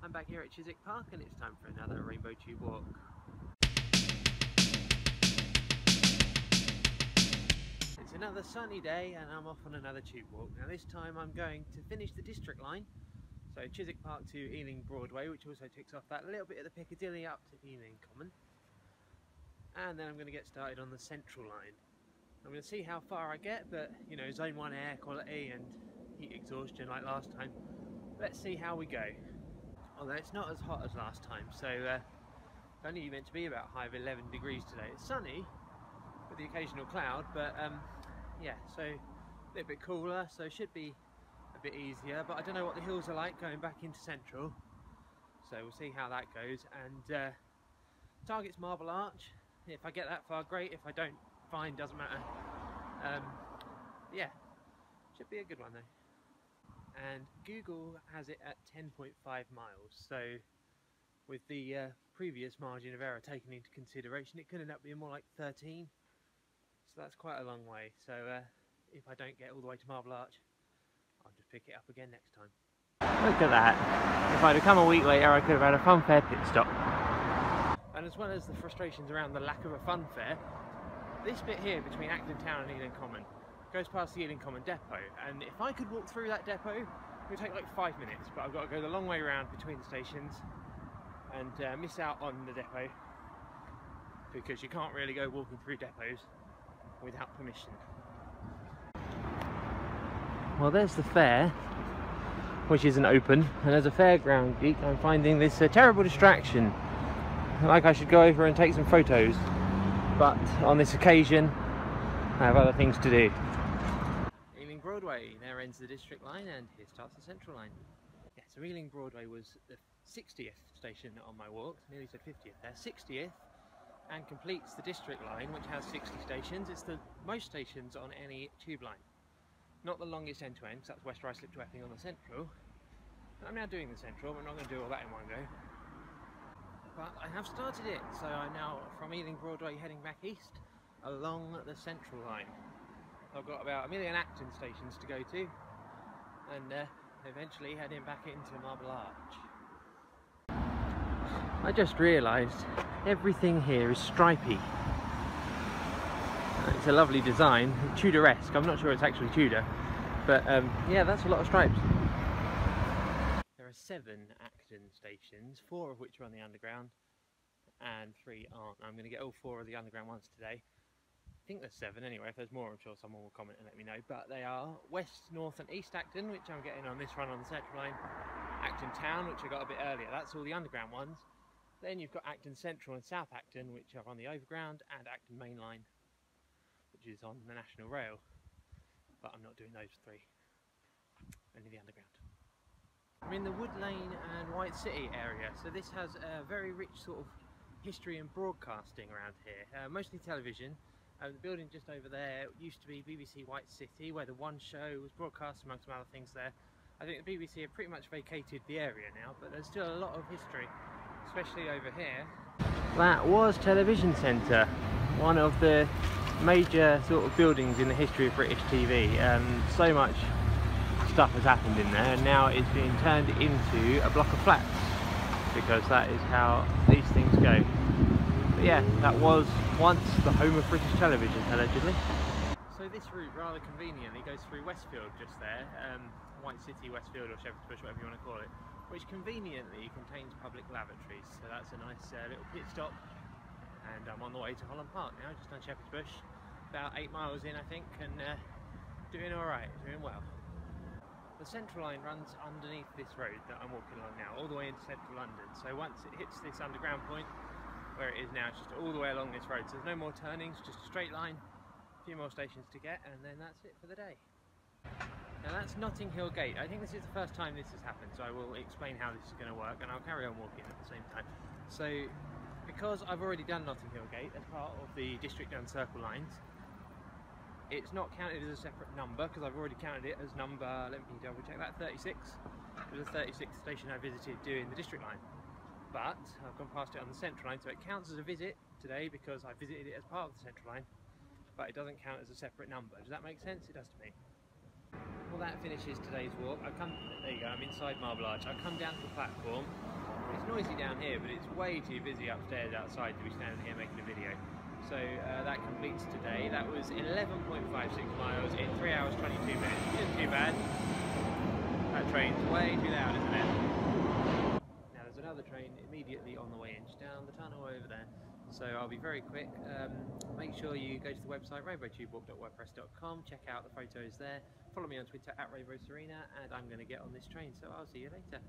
I'm back here at Chiswick Park and it's time for another Rainbow Tube walk. It's another sunny day and I'm off on another tube walk. Now this time I'm going to finish the District Line, so Chiswick Park to Ealing Broadway, which also takes off that little bit of the Piccadilly up to Ealing Common. And then I'm going to get started on the Central Line. I'm going to see how far I get, but you know, zone 1 air quality and heat exhaustion like last time. Let's see how we go. Although it's not as hot as last time, so it's only meant to be about a high of 11 degrees today. It's sunny with the occasional cloud, but yeah, so a little bit cooler, so it should be a bit easier. But I don't know what the hills are like going back into Central, so we'll see how that goes. And target's Marble Arch. If I get that far, great. If I don't, fine, doesn't matter. Yeah, should be a good one though. And Google has it at 10.5 miles, so with the previous margin of error taken into consideration, it could end up being more like 13, so that's quite a long way. So if I don't get all the way to Marble Arch, I'll just pick it up again next time. Look at that. If I'd have come a week later, I could have had a fun fair pit stop. And as well as the frustrations around the lack of a fun fair, this bit here between Acton Town and Ealing Common goes past the Ealing Common depot, and if I could walk through that depot, it would take like 5 minutes, but I've got to go the long way around between the stations and miss out on the depot, because you can't really go walking through depots without permission. Well, there's the fair, which isn't open, and as a fairground geek I'm finding this a terrible distraction. Like I should go over and take some photos, but on this occasion I have other things to do. Ealing Broadway, there ends the District Line and here starts the Central Line. Yeah, so Ealing Broadway was the 60th station on my walk, nearly said 50th there, 60th, and completes the District Line, which has 60 stations. It's the most stations on any tube line. Not the longest end to end, because that's West Ruislip to Epping on the Central. I'm now doing the Central, but I'm not going to do all that in one go. But I have started it, so I'm now from Ealing Broadway heading back east along the Central Line. I've got about a million Acton stations to go to, and eventually heading back into Marble Arch. I just realised everything here is stripy. It's a lovely design, Tudoresque. I'm not sure it's actually Tudor, but yeah, that's a lot of stripes. There are 7 Acton stations, 4 of which are on the underground and 3 aren't. I'm going to get all 4 of the underground ones today. I think there's 7 anyway. If there's more, I'm sure someone will comment and let me know. But they are West, North and East Acton, which I'm getting on this run on the Central Line. Acton Town, which I got a bit earlier. That's all the underground ones. Then you've got Acton Central and South Acton, which are on the overground, and Acton Main Line, which is on the National Rail. But I'm not doing those 3. Only the underground. I'm in the Wood Lane and White City area, so this has a very rich sort of history and broadcasting around here, mostly television. The building just over there used to be BBC White City, where the One show was broadcast amongst some other things there. I think the BBC have pretty much vacated the area now, but there's still a lot of history, especially over here. That was Television Centre, one of the major sort of buildings in the history of British TV. So much stuff has happened in there, and now it's being turned into a block of flats, because that is how these things go. But yeah, that was once the home of British television, allegedly. So this route rather conveniently goes through Westfield just there, White City, Westfield or Shepherd's Bush, whatever you want to call it, which conveniently contains public lavatories, so that's a nice little pit stop. And I'm on the way to Holland Park now, just on Shepherd's Bush, about 8 miles in I think, and doing alright, doing well. The Central Line runs underneath this road that I'm walking along now, all the way into central London. So once it hits this underground point, where it is now, it's just all the way along this road. So there's no more turnings, just a straight line, a few more stations to get, and then that's it for the day. Now that's Notting Hill Gate. I think this is the first time this has happened, so I will explain how this is going to work, and I'll carry on walking at the same time. So, because I've already done Notting Hill Gate as part of the District and Circle lines, it's not counted as a separate number, because I've already counted it as number, let me double check that, 36. It was the 36th station I visited doing the District Line. But I've gone past it on the Central Line, so it counts as a visit today because I visited it as part of the Central Line, but it doesn't count as a separate number. Does that make sense? It does to me. Well, that finishes today's walk. There you go, I'm inside Marble Arch. I've come down to the platform. It's noisy down here, but it's way too busy upstairs outside to be standing here making a video. So that completes today. That was 11.56 miles in 3 hours 22 minutes. Isn't too bad. That train's way too loud, isn't it? Now there's another train immediately on the way in, just down the tunnel over there. So I'll be very quick. Make sure you go to the website rainbowtubewalk.wordpress.com, check out the photos there, follow me on Twitter @RainbowSerena, and I'm going to get on this train, so I'll see you later.